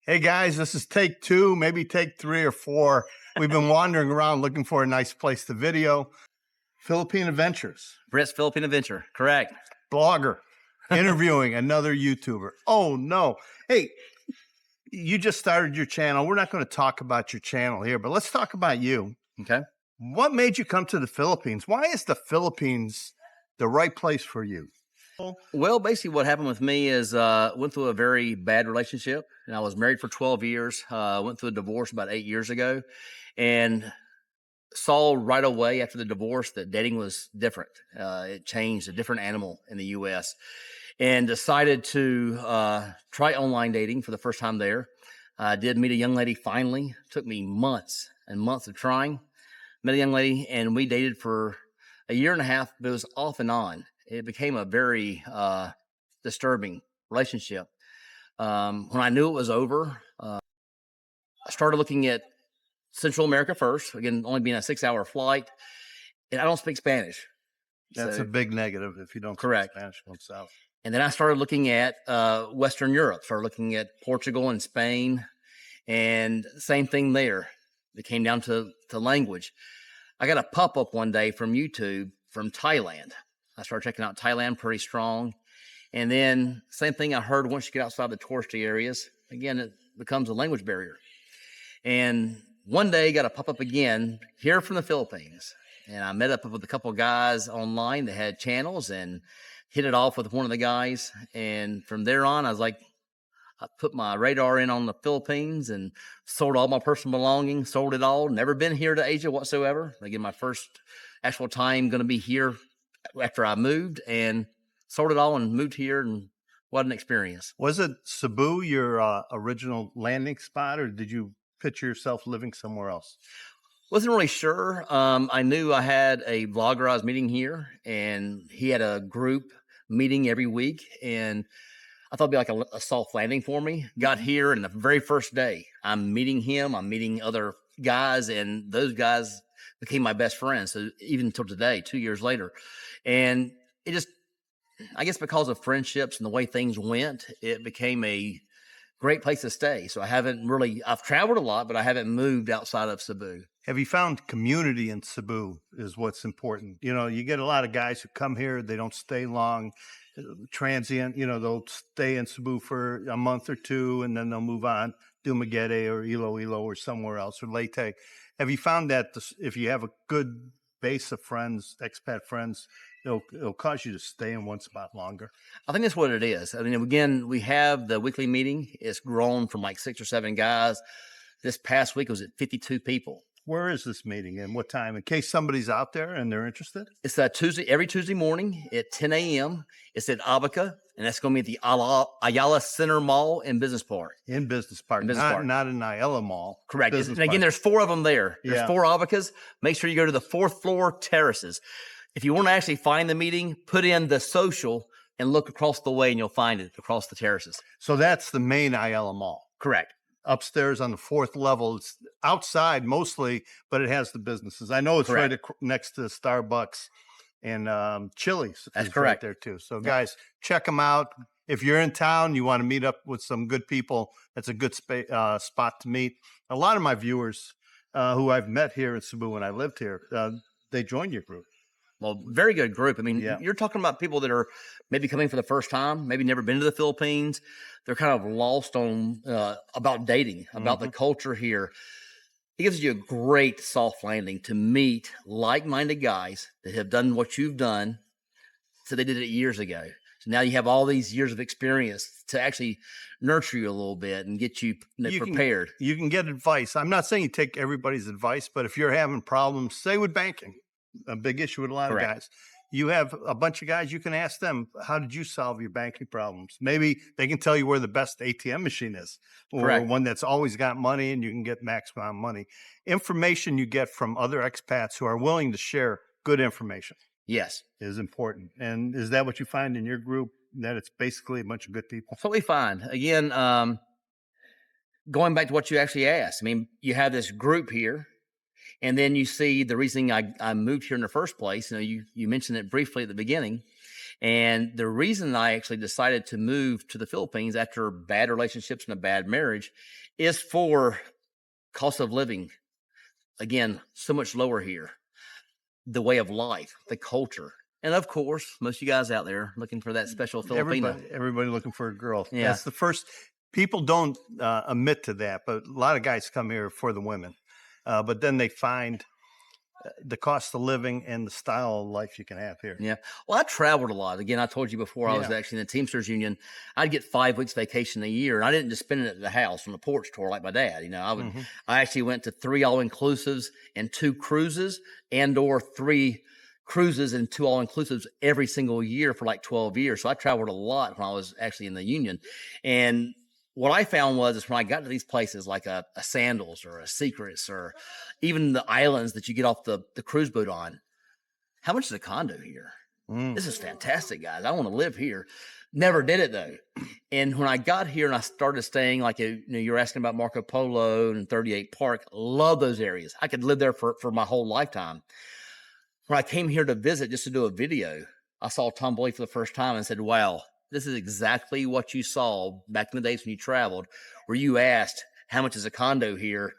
Hey guys, this is take 2, maybe take 3 or 4. We've been wandering around looking for a nice place to video. Philippine Adventures. Brit's Philippine Adventure, correct. Blogger. Interviewing another YouTuber. Oh no. Hey, you just started your channel. We're not going to talk about your channel here, but let's talk about you. Okay. What made you come to the Philippines? Why is the Philippines the right place for you? Well, basically what happened with me is went through a very bad relationship, and I was married for 12 years. Went through a divorce about 8 years ago, and saw right away after the divorce that dating was different. It changed, a different animal in the U.S., and decided to try online dating for the first time there. I did meet a young lady finally. Took me months and months of trying. Met a young lady, and we dated for a year and a half, but it was off and on. It became a very disturbing relationship. When I knew it was over, I started looking at Central America first, again, only being a 6-hour flight. And I don't speak Spanish. That's a big negative if you don't Correct. speak Spanish going south. And then I started looking at Western Europe, started looking at Portugal and Spain, and same thing there. It came down to language. I got a pop-up one day from YouTube from Thailand. I started checking out Thailand pretty strong. And then same thing I heard, once you get outside the touristy areas, again, it becomes a language barrier. And one day got a pop-up again here from the Philippines. And I met up with a couple of guys online that had channels and hit it off with one of the guys. And from there on, I was like, I put my radar in on the Philippines and sold all my personal belongings, sold it all. Never been here to Asia whatsoever. Again, my first actual time going to be here after I moved, and sold it all and moved here, and what an experience. Was it Cebu, your original landing spot, or did you picture yourself living somewhere else? Wasn't really sure. I knew I had a vlogger I was meeting here, and he had a group meeting every week, and I thought it'd be like a soft landing for me. Got here, and the very first day, I'm meeting him. I'm meeting other guys, and those guys became my best friends. So even until today, 2 years later, and it just, I guess because of friendships and the way things went, it became a great place to stay. So I've traveled a lot, but I haven't moved outside of Cebu. Have you found community in Cebu is what's important? You know, you get a lot of guys who come here, they don't stay long, transient, they'll stay in Cebu for a month or two, and then they'll move on, Dumaguete or Iloilo or somewhere else, or Leyte. Have you found that if you have a good base of friends, expat friends, it'll cause you to stay in one spot longer? I think that's what it is. I mean, again, we have the weekly meeting. It's grown from like 6 or 7 guys. This past week it was at 52 people. Where is this meeting and what time? In case somebody's out there and they're interested. It's every Tuesday morning at 10 a.m. It's at Abaca, and that's going to be at the Ayala Center Mall in Business Park. In Business Park, not in Ayala Mall. Correct. And again, there's 4 of them there. There's 4 Abacas. Make sure you go to the 4th floor terraces. If you want to actually find the meeting, put in the social and look across the way, and you'll find it across the terraces. So that's the main Ayala Mall. Correct. Upstairs on the 4th level. It's outside mostly, but it has the businesses. I know it's Correct. right next to Starbucks and Chili's. That's correct. Right there too. So guys, check them out. If you're in town, you want to meet up with some good people, that's a good spot to meet. A lot of my viewers who I've met here in Cebu when I lived here, they joined your group. Well, very good group. I mean, You're talking about people that are maybe coming for the first time, maybe never been to the Philippines. They're kind of lost on about dating, about the culture here. It gives you a great soft landing to meet like-minded guys that have done what you've done. So they did it years ago. So now you have all these years of experience to actually nurture you a little bit and get you prepared. You can get advice. I'm not saying you take everybody's advice, but if you're having problems, say with banking, a big issue with a lot of guys. You have a bunch of guys, you can ask them, how did you solve your banking problems? Maybe they can tell you where the best ATM machine is, or one that's always got money and you can get maximum money. Information you get from other expats who are willing to share good information. Yes. Is important. And is that what you find in your group, that it's basically a bunch of good people? That's what we find. Again, going back to what you actually asked, I mean, you have this group here. And then you see the reason I moved here in the first place. You mentioned it briefly at the beginning, And the reason I actually decided to move to the Philippines after bad relationships and a bad marriage is for cost of living. Again, so much lower here. The way of life, the culture. And of course, most of you guys out there looking for that special Filipino. Everybody looking for a girl. Yeah. That's the first. People don't admit to that, but a lot of guys come here for the women. But then they find the cost of living and the style of life you can have here. Yeah. Well, I traveled a lot. Again, I told you before, I was actually in the Teamsters Union. I'd get 5 weeks vacation a year, and I didn't just spend it at the house on the porch tour like my dad. You know, I actually went to 3 all-inclusives and 2 cruises, and/or 3 cruises and 2 all-inclusives every single year for like 12 years. So I traveled a lot when I was actually in the union. And what I found was when I got to these places like a Sandals or a Secrets or even the islands that you get off the cruise boat on, how much is a condo here? This is fantastic, guys. I want to live here. Never did it though. And when I got here and I started staying, like you were asking about Marco Polo and 38 Park, love those areas. I could live there for my whole lifetime. When I came here to visit just to do a video, I saw Tambuli for the first time and said, wow, this is exactly what you saw back in the days when you traveled, where you asked, how much is a condo here?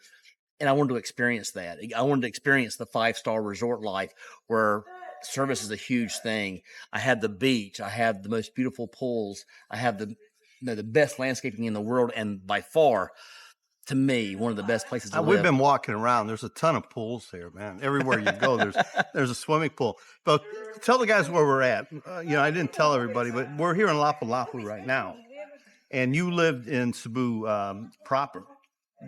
And I wanted to experience that. I wanted to experience the 5-star resort life where service is a huge thing. I have the beach. I have the most beautiful pools. I have the best landscaping in the world. And by far, to me, one of the best places to live. We've been walking around. There's a ton of pools here, man. Everywhere you go, there's a swimming pool. But tell the guys where we're at. I didn't tell everybody, but we're here in Lapu-Lapu right now. And you lived in Cebu proper,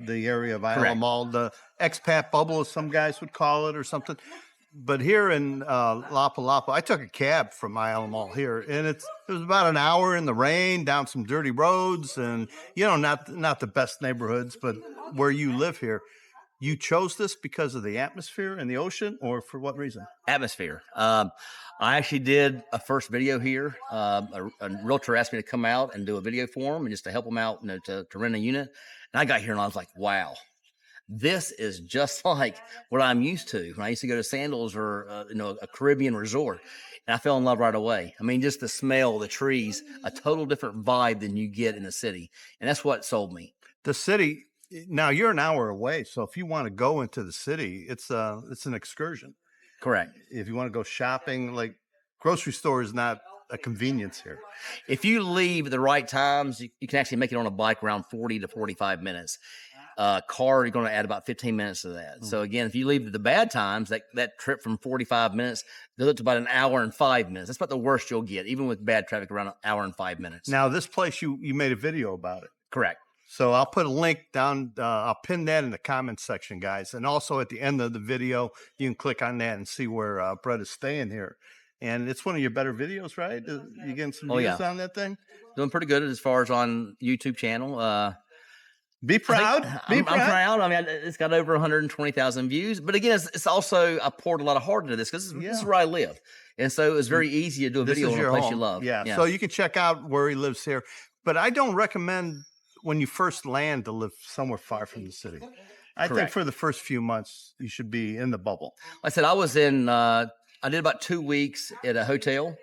the area of Isla Mall, the expat bubble, as some guys would call it, or something. But here in Lapu-Lapu, I took a cab from Isla Mall here, and it was about an hour in the rain, down some dirty roads, and not the best neighborhoods. But where you live here, you chose this because of the atmosphere and the ocean, or for what reason? Atmosphere. I actually did a first video here. A realtor asked me to come out and do a video for him, and just to help him out, to rent a unit. And I got here and I was like, wow. This is just like what I'm used to when I used to go to Sandals or a Caribbean resort, and I fell in love right away. I mean, just the smell, the trees, a total different vibe than you get in the city, and that's what sold me. The city. Now you're an hour away, so if you want to go into the city, it's an excursion. Correct. If you want to go shopping, like grocery store is not a convenience here. If you leave at the right times, you can actually make it on a bike around 40 to 45 minutes. Car, you're going to add about 15 minutes to that. So again, if you leave at the bad times, that trip from 45 minutes goes up to about an hour and 5 minutes. That's about the worst you'll get, even with bad traffic, around an hour and 5 minutes. Now, this place, you made a video about it. Correct. So I'll put a link down. I'll pin that in the comments section, guys. And also at the end of the video, you can click on that and see where Brett is staying here. And it's one of your better videos, right? You getting some views on that thing? Doing pretty good as far as on YouTube channel. Be proud. I'm proud. I mean, it's got over 120,000 views. But again, it's also, I poured a lot of heart into this because this is where I live. And so it was very easy to do a video on a place you love. Yeah. So you can check out where he lives here. But I don't recommend when you first land to live somewhere far from the city. I think for the first few months, you should be in the bubble. Like I said, I was in, I did about 2 weeks at a hotel.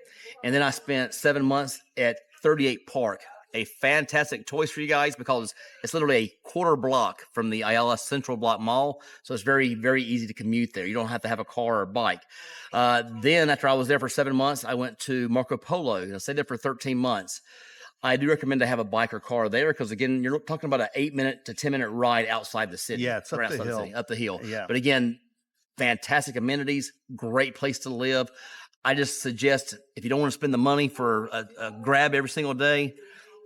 And then I spent 7 months at 38 Park. A fantastic choice for you guys because it's literally a quarter block from the Ayala Central Block Mall. So it's very, very easy to commute there. You don't have to have a car or a bike. Then after I was there for 7 months, I went to Marco Polo and I stayed there for 13 months. I do recommend to have a bike or car there because, again, you're talking about an 8-minute to 10-minute ride outside the city. Yeah, it's up the hill. Up the hill. Yeah. But again, fantastic amenities, great place to live. I just suggest if you don't want to spend the money for a grab every single day,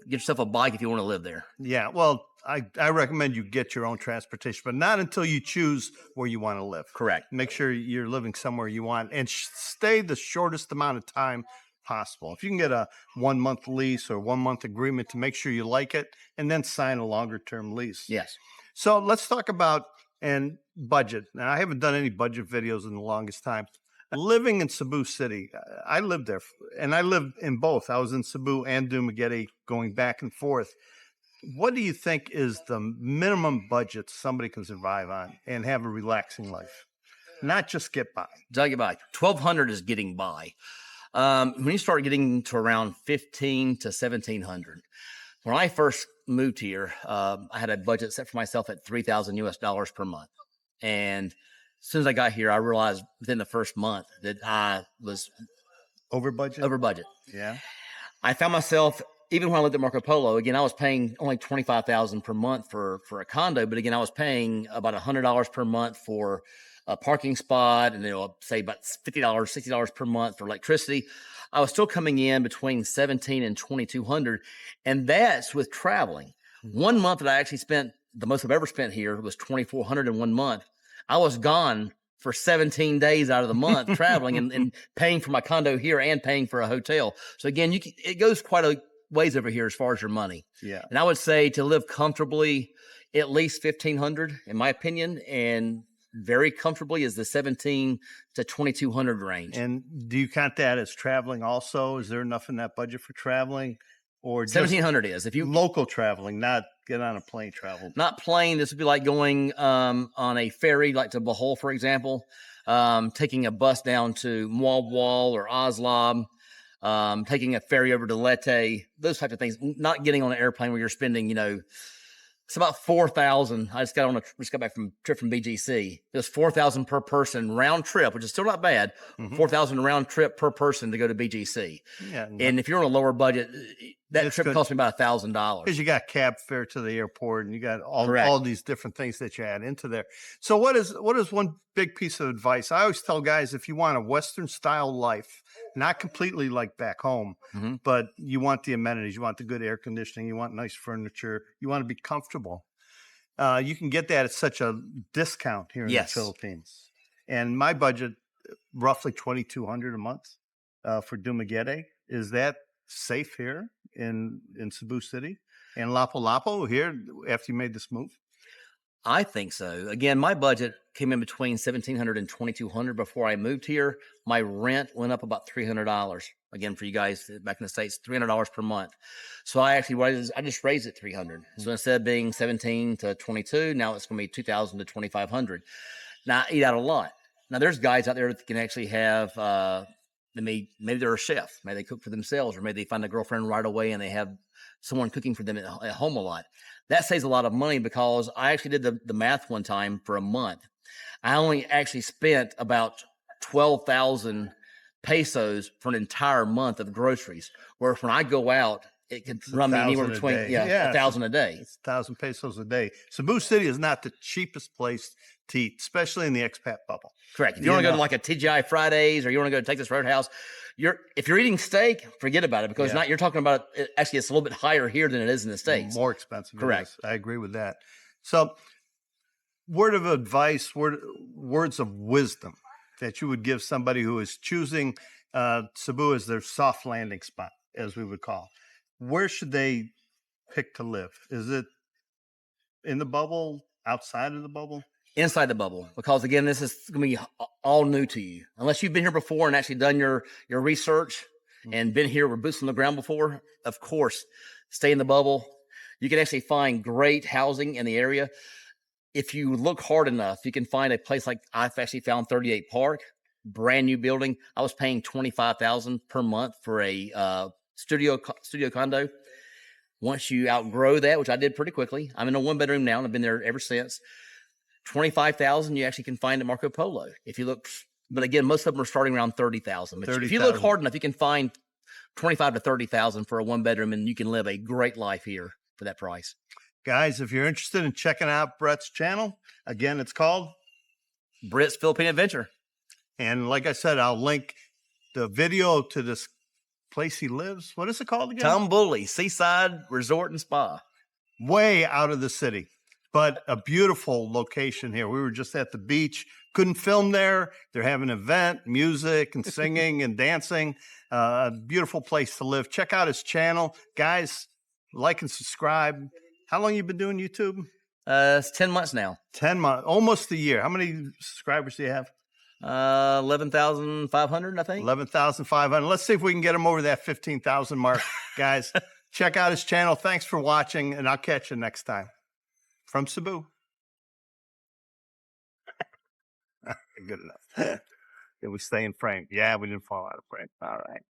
get yourself a bike if you want to live there. Yeah, well, I recommend you get your own transportation, but not until you choose where you want to live. Correct. Make sure you're living somewhere you want and stay the shortest amount of time possible. If you can get a 1-month lease or 1-month agreement to make sure you like it, and then sign a longer-term lease. Yes. So let's talk about budget. Now, I haven't done any budget videos in the longest time. Living in Cebu City, I lived there, and I lived in both. I was in Cebu and Dumaguete going back and forth. What do you think is the minimum budget somebody can survive on and have a relaxing life? Not just get by. Get by. $1,200 is getting by. When you start getting to around 15 to 1700, when I first moved here, I had a budget set for myself at 3,000 US dollars per month. And as soon as I got here, I realized within the first month that I was Over budget? over budget. Yeah. I found myself, even when I lived at Marco Polo, again, I was paying only 25,000 per month for a condo, but again, I was paying about $100 per month for a parking spot, and say about $50, $60 per month for electricity. I was still coming in between 17 and 2,200, and that's with traveling. 1 month that I actually spent, the most I've ever spent here, was 2,400 in 1 month. I was gone for 17 days out of the month traveling and paying for my condo here and paying for a hotel. So again, it goes quite a ways over here as far as your money. Yeah. And I would say to live comfortably, at least 1,500 in my opinion, and very comfortably is the 17 to 2,200 range. And do you count that as traveling also? Is there enough in that budget for traveling? Or just 1,700 is if you local traveling, not get on a plane travel. not plane. This would be like going on a ferry, like to Bohol, for example, taking a bus down to Mwalwal or Oslob, taking a ferry over to Leyte, those types of things. Not getting on an airplane where you're spending, it's about 4,000. I just got back from trip from BGC. It was 4,000 per person round trip, which is still not bad. 4,000 round trip per person to go to BGC. Yeah. And if you're on a lower budget, that It's trip good. cost me about $1,000. Because you got cab fare to the airport, and you got all these different things that you add into there. So what is one big piece of advice? I always tell guys, if you want a Western style life, not completely like back home, but you want the amenities, you want the good air conditioning, you want nice furniture, you want to be comfortable. You can get that at such a discount here in the Philippines. And my budget, roughly 2,200 a month for Dumaguete. Is that safe here in Cebu City and Lapu-Lapu here after you made this move? I think so. Again, my budget came in between 1,700 and 2,200 before I moved here. My rent went up about $300. Again, for you guys back in the States, $300 per month. So I just raised it 300. So instead of being 17 to 22, now it's going to be 2,000 to 2,500. Now I eat out a lot. Now there's guys out there that can actually have, maybe they're a chef, maybe they cook for themselves, or maybe they find a girlfriend right away and they have someone cooking for them at home a lot. That saves a lot of money because I actually did the math one time for a month. I only actually spent about 12,000 pesos for an entire month of groceries. Whereas when I go out, it could run me anywhere between 1,000 a day. It's 1,000 pesos a day. Cebu City is not the cheapest place to eat, especially in the expat bubble. Correct. If you want to go to like a TGI Fridays, or you want to go to Texas Roadhouse, if you're eating steak, forget about it, because you're talking about actually it's a little bit higher here than it is in the States. More expensive. Correct. I agree with that. So, word of advice, words of wisdom that you would give somebody who is choosing Cebu as their soft landing spot, as we would call. Where should they pick to live? Is it in the bubble, outside of the bubble? Inside the bubble, because again, this is going to be all new to you. Unless you've been here before and actually done your research and been here with boots on the ground before, of course, stay in the bubble. You can actually find great housing in the area. If you look hard enough, you can find a place like I've actually found 38 Park, brand new building. I was paying $25,000 per month for a studio condo. Once you outgrow that, which I did pretty quickly, I'm in a 1-bedroom now and I've been there ever since. 25,000 you actually can find at Marco Polo. If you look, but again, most of them are starting around 30,000. If you look hard enough, you can find 25 to 30,000 for a 1-bedroom, and you can live a great life here for that price. Guys, if you're interested in checking out Brett's channel, again, it's called Brit's Philippine Adventure. And like I said, I'll link the video to this place he lives. What is it called again? Tambuli Seaside Resort and Spa. Way out of the city, but a beautiful location here. We were just at the beach. Couldn't film there. They're having an event, music and singing and dancing. A beautiful place to live. Check out his channel. Guys, like and subscribe. How long you been doing YouTube? It's 10 months now. 10 months, almost a year. How many subscribers do you have? 11,500, I think. 11,500. Let's see if we can get him over that 15,000 mark. Guys, check out his channel. Thanks for watching, and I'll catch you next time. From Cebu. Good enough. Did we stay in frame? Yeah, we didn't fall out of frame. All right.